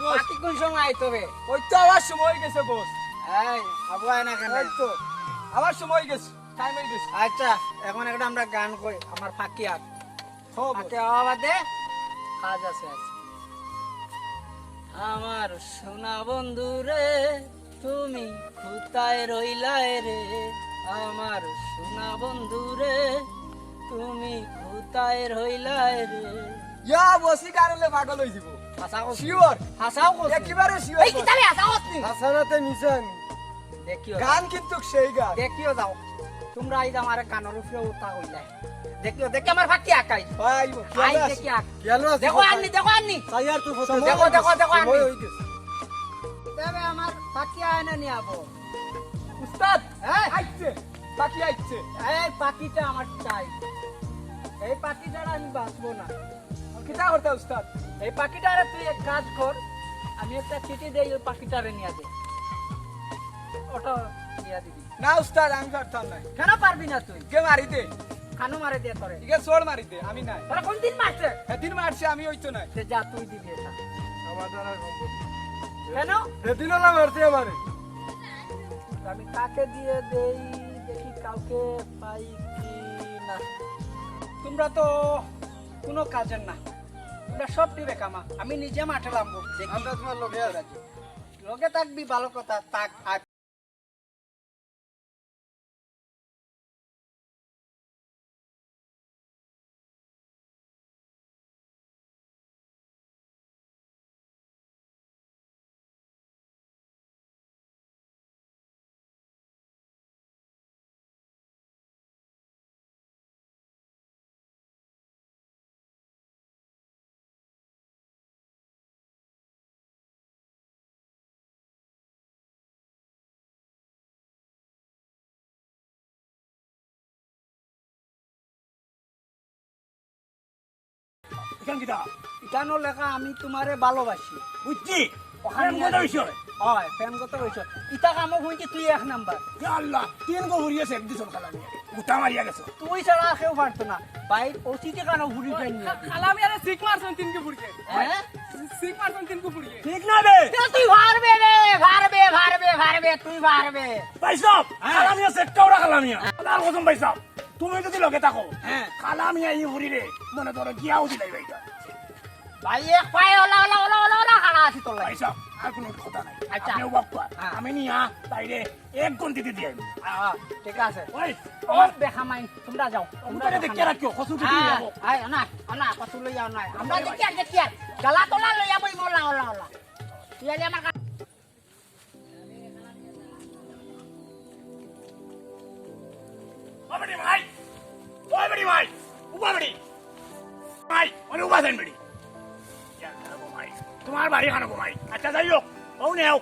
বস পাখি কোন সময় আইতো বে? ওই তো আবার সময় গেছে বস এই আবু আয় না কেন? এই তো আবার সময় গেছে টাইম হয়ে গেছে আচ্ছা এখন একটা আমরা গান করি আমার ফাঁকি আর হো বস ফাঁকি হওয়া বাদে কাজ আছে আজ। আমার সোনা বন্ধু রে তুমি কোথায় রইলাই রে, আমার সোনা বন্ধু রে তুমি কোথায় রইলাই রে। ইয়া বসি কারলে পাগল হই যাব হাসাও কইছি। শিওর হাসাও কইছি। একেবারে শিওর এই কিতালে হাসাও কইছি। হাসানাতে মিশন দেখিও গান কিন্তু সেই গান দেখিও যাও তোমরা আইজ আমার কানের উপরে উঠা হইলাই। দেখিও দেখি আমার ফাঁকি আকাই ভাই আই দেখি আক কেলো দেখো আননি দেখো আননি সাইয়ার তুই দেখো দেখো দেখো আননি সময় হই গেছে দেবে আমার ফাঁকি আয়না নিয়ে আবো। উস্তাদ এই আইছে বাকি আইছে এই পাখিটা আমার চাই, এই পাখিটা আমি বাঁচবো না। কিটা করতে উস্তাদ এই পাখিটারে তুই এক কাজ কর, আমি একটা চিঠি দেই ওই পাখিটারে নিয়ে দে, ওটা নিয়ে দিবি। না উস্তাদ আমি পারতাম না কেন পারবি না তুই? কে মারি দে খানো মারে দিয়ে তোরে। ইকে সোর মারি দে আমি নাই তোরা কোন দিন মারছে? সেদিন মারছে আমি হইতো না সে যা তুই দিবি এটা। আমার দ্বারা সম্ভব কেন? সেদিন না মারছে আমারে আমি কাকে দিয়ে দেই দেখি কাউকে পাই কি না। তোমরা তো কোনো কাজের না, তোমরা সব দিবে কামা, আমি নিজে মাঠে নামবো দেখি। আমরা তোমার লোকে আছি লগে থাকবি ভালো কথা, তাক আর এখান কিটা ইটানো লেখা আমি তোমারে ভালোবাসি। বুঝছি ওখানে প্রেম কথা বিষয় হয় প্রেমগত হয়েছ। ইটা কামো হইছে তুই এক নাম্বার, ইয়া আল্লাহ তিন গো ঘুরিয়েছে একদিন খালামি গুতা মারিয়া গেছো তুই ছাড়া কেউ পারতো না। ভাই ওসিতে কেন ঘুরি ফেন খালামি আরে সিক মারছেন তিনকে ফুড়কে হ্যাঁ সিক মারছেন তিনকে ফুড়কে ঠিক না রে তুই পারবে রে, পারবে পারবে পারবে তুই পারবে। পাইছাব খালামিয়া সেক্টরা খালামিয়া আল্লাহর কসম পাইছাব তুমি যদি লগে থাকো হ্যাঁ খালামিয়া ই ঘুরি রে মনে ধরো গিয়াও দিলাই ভাইটা ভাই এক পায়ে OLA OLA OLA OLA OLA খাড়া আছি তোর লাগে। পাইছাব আর কোনো কথা নাই আচ্ছা। আপনিও বাপ্পা হ্যাঁ। আমি নিয়া বাইরে এক গন্তিতে দিয়ে আইবো। ঠিক আছে ওই ও দেখা মাই তোমরা যাও তোমরা তোমরা দেখে রাখিও কসুটি দিয়ে যাবো আয় না না কত লই যাও না আমরা দেখি আর দেখি আর গালা তোলা লই যাবো ওলা ওলা ওলা তুই আলে আমার ও বেটি ভাই ও বেটি ভাই উবা বেটি ভাই ওরে উবা দেন বেটি তোমার বাড়ি খানো ঘুমাই আচ্ছা যাই হোক ও নেও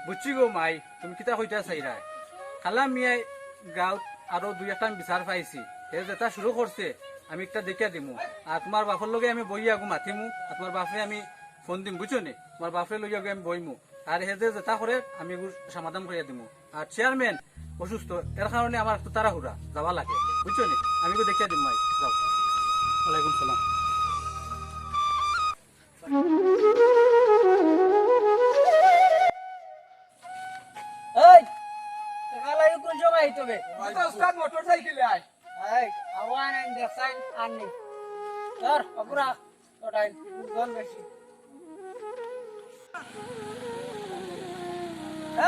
বুঝছি গো মাই তুমি কিতা কইতা চাইরা খালা মিয়াই গাঁৱত আৰু দুই একটা বিচাৰ পাইছি সেই যেটা শুরু করছে আমি একটা দেখিয়া দিমু আর তোমার বাপের লগে আমি বই আগু মাতিমু আর তোমার বাপে আমি ফোন দিম বুঝছো নি তোমার বাপের লগে আগে আমি বইমু আর হে যেটা করে আমি সমাধান করিয়া দিমু আর চেয়ারম্যান অসুস্থ এর কারণে আমার একটু তাড়াহুড়া যাওয়া লাগে বুঝছো নি আমি দেখিয়া দিম মাই যাও ওয়ালাইকুম সালাম এই টাকা লাগে কোন সময় আইতো বে উস্তাদ মোটরসাইকেলে আয় এই আওয়ান এন্ড দেখাই আননি ধর অপুরা ওটাই গন বেশি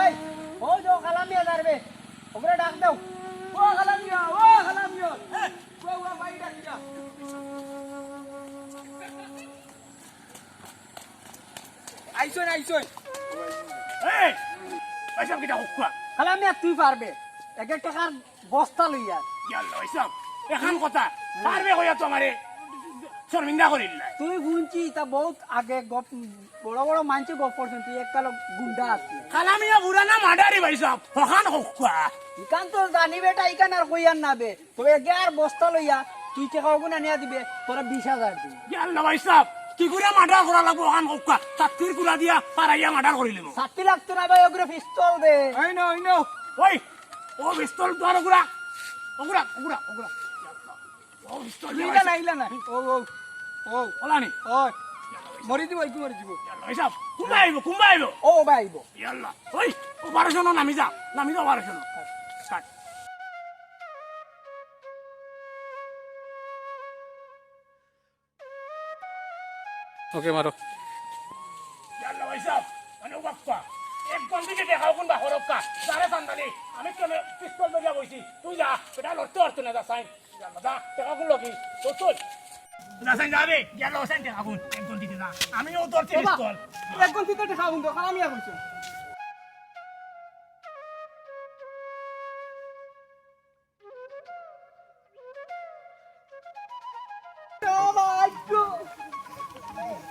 এই ও যো খালামিয়া দাঁড়বে ওপরে ডাক দাও ও খালামিয়া ও মাই ডাকিয়া আইসই এই ওইসব কিটা হুকুয়া খালামিয়া তুই পারবে এক এক টাকার বস্তা লইয়া ইয়াল্লা ওইসব এখন কথা পারবে কইয়া তো আমারে শর্মিন্দা করিল না তুই শুনছি তা বহুত আগে গপ বড় বড় মানছে গপ করছেন তুই একটা লোক গুন্ডা আছে খালামিয়া বুড়া না মাডারি ভাইসব হখান হুকুয়া ইকান তো জানি বেটা ইকান আর কইয়ার নাবে তবে এগে আর বস্তা লইয়া তুই টাকা ওগুনা নিয়া দিবে তোরা 20,000 দিবি ইয়াল্লা ভাইসব কি করে মার্ডার করা লাগবো হখান হুকুয়া ছাত্রীর কুলা দিয়া পারাইয়া মার্ডার করিল 60 লাখ তো না ভাই ওগুলো পিস্তল দে আই নো ওই ও পিস্তল তো আর ওগুলা ওগুলা ওগুলা ওগুলা ও পিস্তল ইলা না ও ওলানি ওই মরি দিব ভাইসব কুম্বা আইব ও ভাইবো ইয়াল্লা ওই ও 1200 নামি যা 1200 কাট ওকে মারো ইয়াল্লা ভাইসব মানে ও বাপ্পা এক বন্ধুকে দেখাও কোন বাহরক্কা যারে সান্দালি আমি কেন পিস্তল ধরিয়া বইছি তুই যা এটা লড়তে না যা সাইন ইয়াল্লা যা দেখা কোন লগি তো চল না সাইন যাবে ইয়াল্লা সাইন দেখা কোন এক বন্ধুকে যা আমিও তোর পিস্তল একজন তিতে দেখা বন্ধু খালামিয়া কইছো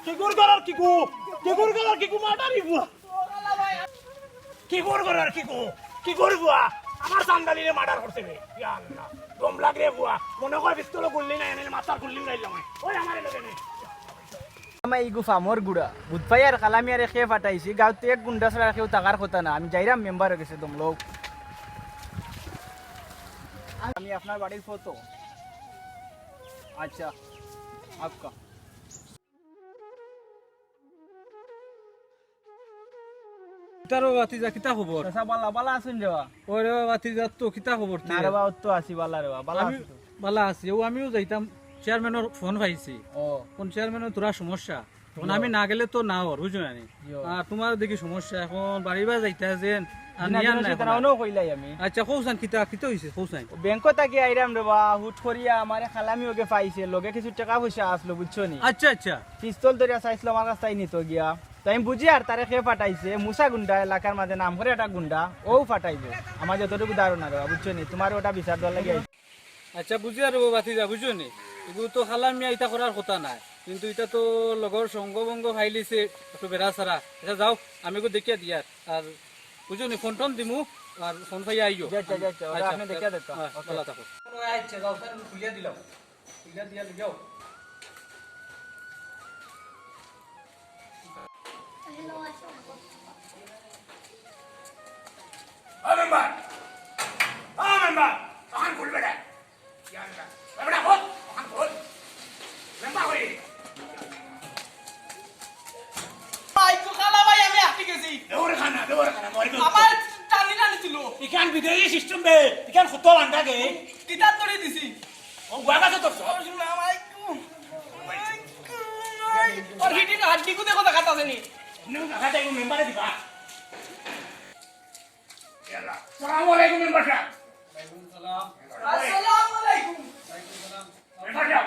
কিগুর করার কিকু মাটারি বুয়া কিগুর বুয়া আমার সান্দালিরে মার্ডার করছে রে ইয়া আল্লাহ দম লাগরে বুয়া মনে কর পিস্তল গুল্লি না এনে মাথার গুল্লি গাইলাম ওই আমারে লগে নে আমি ইগু ফামর গুড়া বুধপাই আর খালামিয়ারে খেয়ে ফাটাইছি গাঁৱতে এক গুন্ডা ছাড়া কেউ টাকার কথা না আমি যাইরাম মেম্বার হয়ে গেছে দম লোক আমি আপনার বাড়ির ফটো আচ্ছা আপকা তারো বাতিজা কিতা খবর পেশা বালা বালা আছেন রেবা ওরে বাতিজা তো কিতা খবর না রেবা তো আসি বালা রেবা বালা আমি বালা আছি ও আমিও যাইতাম চেয়ারম্যানের ফোন পাইছি ও কোন চেয়ারম্যানের তোরা সমস্যা তখন আমি না গেলে তো না ওর বুঝো না আর তোমার দেখি সমস্যা এখন বাড়িবা যাইতা যেন আর নিয়ান নাই এখন। তারাও কইলাই আমি আচ্ছা কৌসান কিতা হইছে কৌসান ব্যাংকত থাকি আইরাম রেবা হুট করিয়া আমারে খালামি ওকে পাইছে লগে কিছু টাকা পয়সা আসলো বুঝছো নি আচ্ছা পিস্তল ধরিয়া চাইছিল আমার কাছে তাই নিত গিয়া তাই আমি বুঝি আর তারে খেয়ে ফাটাইছে মুসা গুন্ডা এলাকার মাঝে নাম করে একটা গুন্ডা ও ফাটাইবো আমার যতটুকু ধারণা রেবা বুঝছো নি তোমার ওটা বিচার দেওয়ার লাগে আচ্ছা বুঝি আর বাতিজা বুঝো নি এগুলো তো খালাম মিয়া ইটা করার কথা নাই কিন্তু এটা তো লগর সঙ্গভঙ্গ ফাইলিছে একটু বেড়া সারা এটা যাও আমি দেখিয়া দিয়ার আর বুঝো নি ফোন টোন দিমু আর ফোন পাইয়া আইও ওটা আপনি দেখিয়া দিত ভালো থাকো আচ্ছা যাও খুলিয়া দিলাম খুলিয়া দিয়া যাও মেম্বার আহান খুলবে না ইয়াল্লা এবড়া হল আহান খুল মেম্বার হই আইকো খালা ভাই আমি আটকে গেছি দেওর খানা মরি আমার টানি ছিল ইকান বিদেশি সিস্টেম দে ইকান কত বান্ডা গে কিতাব ধরে দিছি ও গুয়াগা তো তোর শুনলাম আইকো আর হিটি না হাড্ডি কো দেখো দেখা তাছে নি নো দেখা তাই মেম্বারে দিবা ইয়াল্লা আসসালামু আলাইকুম মেম্বার সাহেব আসসালামু আলাইকুম মেম্বার সাহেব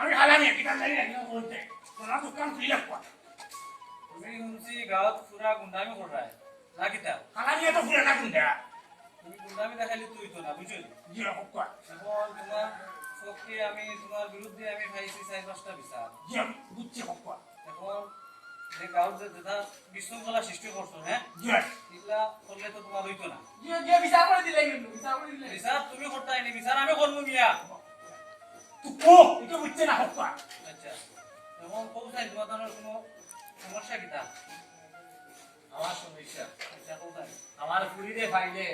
আমি আলামি কিটা জানি না বলতে তোরা দোকান খুলে রাখবা তুমি শুনছি গাঁৱত পুরা গুন্ডামি করা না কিতা আলামি তো খুলে না কোন দেয়া তুমি গুন্ডামি দেখাইলে তুই তো না বুঝলি জি হক্কা এখন তোমার চোখে আমি তোমার বিরুদ্ধে আমি পাইছি 4-5টা বিচার জি বুঝছি হক্কা এখন যে গাঁৱত যে যেটা বিশৃংখলা সৃষ্টি করছো হ্যাঁ Yes. এগুলা করলে তো তোমার হইতো না গিয়ে বিচার করে দিলে কিন্তু বিচার করে দিলে বিচার তুমি করতে আইনি বিচার আমি করবো মিয়া তুই কো এটা বুঝছে না হপ্পা আচ্ছা এখন কোথায় তোমাদের কোনো সমস্যা কিতা আমার সমস্যা আচ্ছা কোথায় আমার পুরীতে পাইলে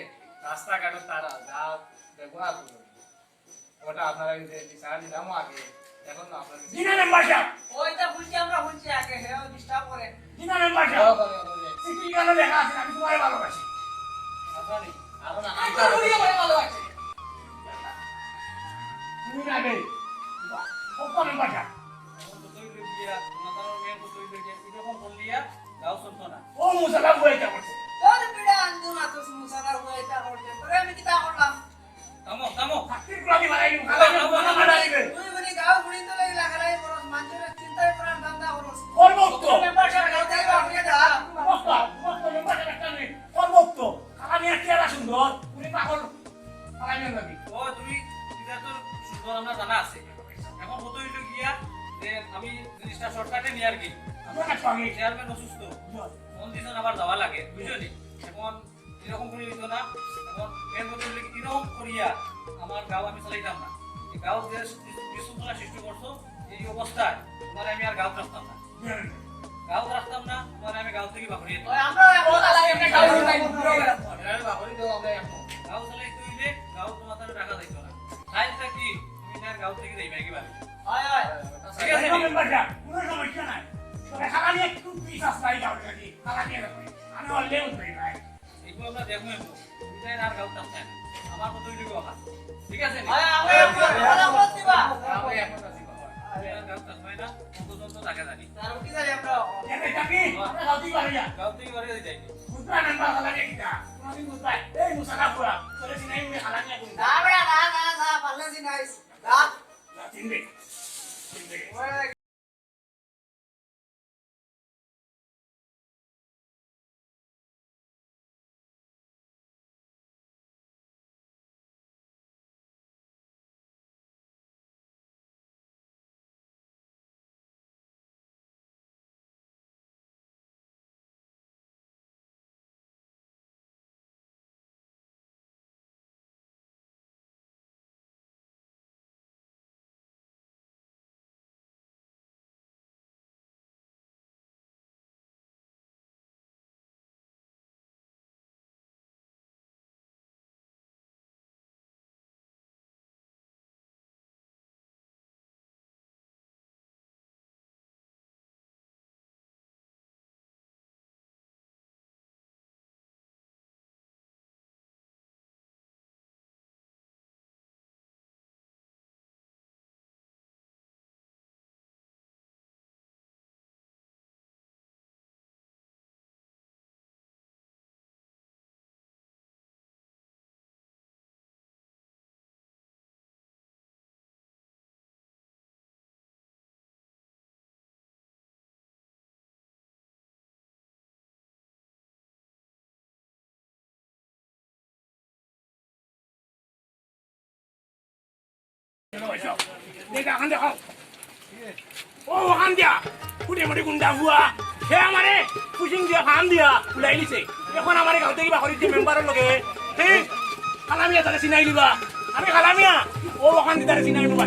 রাস্তাঘাটে তারা যা ব্যবহার করুন ওটা আপনারা বিচার দিলাম আগে এখন আপনার জিনা মেম্বার সাহেব ওইটা বুঝছি আমরা বুঝছি আগে হে ডিস্টার্ব করে জিনা মেম্বার সাহেব সিটি গানে লেখা আছে আমি তোমায় ভালোবাসি আপনারই আরো না আমরা বুড়িয়ে বলে ভালোবাসি তুমি না গে হপ্পা মেম্বার সাহেব এখন তো তৈরি গিয়া তোমাদের মেন তো তৈরি গিয়া এরকম করলিয়া গাঁও চলতো না ও মুসালা বইটা করছে তোর বিড়া আন্দু না তো মুসালার হইতা করতে তোরে আমি কিতা করলাম থামো থামো চাকরির প্রতি মারাই খালা না মারাইবে তুই বলি গাও বুড়ি তো লাগি লাগালাই করস মানুষের চিন্তায় প্রাণ ধান্দা করস কর্মত্ব মেম্বার সাহেব গাও থেকে আপনি দা মস্তা মস্তা মেম্বার সাহেব একটা নেই কর্মত্ব খালা নিয়ে চেহারা সুন্দর উনি পাগল খালা নিয়ে লাগি ও তুমি এটা তো সুন্দর আমরা জানা আছে এখন কত হইলো গিয়া যে আমি জিনিসটা শর্টকাটে নিয়ে আর কি আপনার সঙ্গে চেয়ারম্যান অসুস্থ কোন দিন আবার যাওয়া লাগে বুঝলি এখন এরকম করে দিত না এখন মেন কথা হইলো কি এরকম করিয়া আমার গাঁও আমি চালাইতাম না এই গাঁও যে বিশৃঙ্খলা সৃষ্টি করছো এই অবস্থায় তোমার আমি আর গাঁও রাখতাম না গাঁও রাখতাম না তোমার আমি গাঁও থেকে বাহরিয়ে ওই আমরা ওটা লাগে একটা গাও নাই বাহরি দেবো আমরা এখন গাঁও চালাই তুইলে গাঁও তোমার তাহলে রাখা যাইতো না সাইজটা কি তুমি তার গাঁও থেকে যাইবে কিভাবে হয় হয় ঠিক আছে মেম্বার সাহেব কোনো সমস্যা নাই তবে খালা নিয়ে একটু পিস আসলাই যাও নাকি খালা নিয়ে যাবো আমি অললে উঠবই ভাই এগুলো আমরা দেখবো তুমি আর গাঁও থাকতে না আমার কত হইলো কথা ঠিক আছে হয় আমরা বলা দিবা আমরা এখন আছি বাবা তুমি আর গাঁও থাকবে না কতজন তো থাকে জানি তার কি জানি আমরা এটা কি আমরা গাউতি বাড়ি যা গাঁও থেকে বাড়ি যাই বুঝবা মেম্বার খালা নিয়ে কিটা তুমি বুঝবা এই মুসালা পুরা তোরে সিনাই মুই খালা নিয়ে গুলি না বড়া না পারলে জি নাইস দা তিনবে তিনবে ওই দেখা খান দেখো ও খান দিয়া ফুটে মুটে গুন্ডা ভুয়া সে আমারে পুশিং দিয়া খান দিয়া উলাই নিছে এখন আমারে গাঁও থেকে বাকরি যে মেম্বারের লগে হে খালামিয়া তারে চিনাই দিবা আমি খালামিয়া ও ওখান দিয়ে তারে চিনাই দিবা